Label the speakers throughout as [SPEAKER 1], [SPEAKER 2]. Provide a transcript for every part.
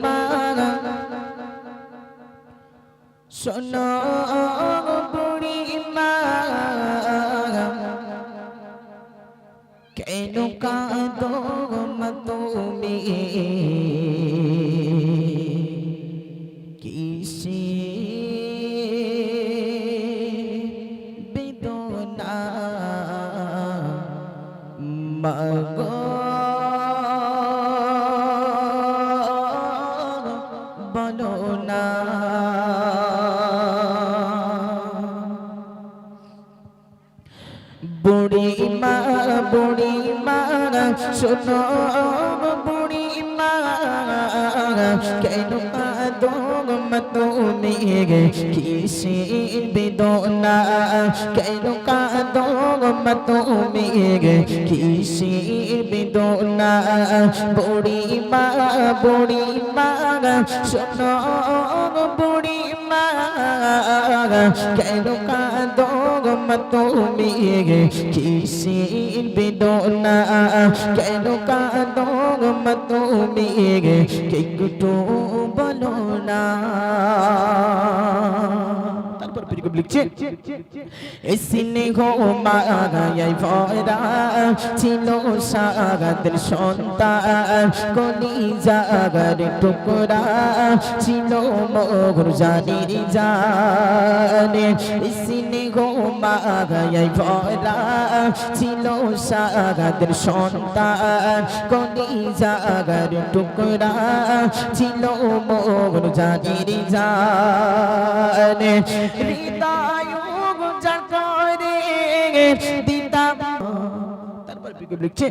[SPEAKER 1] মা শোনো বুড়ি মা কেন কাঁদো মা তুমি কিসে বেদনা মাগো বলো না বুড়ি মা শোনো বুড়ি মা কেন কাঁদো মা তুমি কিসে বেদনা কেন কাঁদো মা তুমি কিসে বেদনা বুড়ি মা শোনো বুড়ি মা কেন কাঁদো মা তুমি কিসে বেদনা কেন কাঁদো মা তুমি একটু বলো না তারপর বিরকম লিখছে এসিনে গো মাগায় ভরা ছিল সাগাদের সন্তান কলি জাগার টুকরা ছিল মোর জানির জানে এসিনে গো মাগায় ভরা ছিল সাগাদের সন্তান কলি জাগার টুকরা ছিল মোর জানির জানে হৃদয় জাগরে দিতা তারপর বিকল্প লিখছে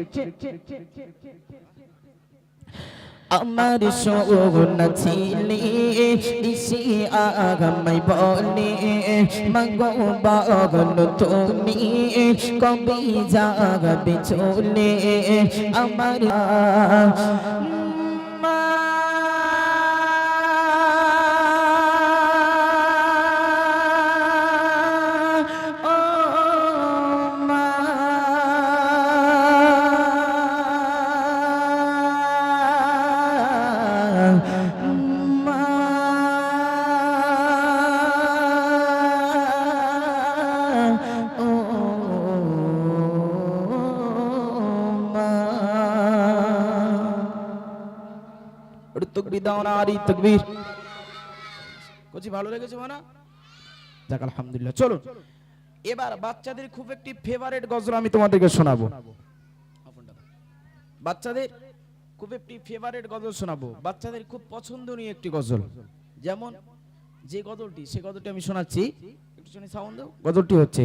[SPEAKER 1] আমার সোনা ছিলে ইসি আগামাই বলে মাগো বাগল তুমি কবি জাগবে চলে আমার তকবীর দাও না আরি তকবীর কোচি ভালো লেগেছে মানা যাক আলহামদুলিল্লাহ চলো এবার বাচ্চাদের খুব একটি ফেভারিট গজল আমি তোমাদেরকে শোনাবো বাচ্চাদের খুব একটি ফেভারিট গজল শোনাবো বাচ্চাদের খুব পছন্দনীয় একটি গজল যেমন যে গজলটি সে গজলটি আমি শোনাচ্ছি একটু শুনে সাউন্ড দাও গজলটি হচ্ছে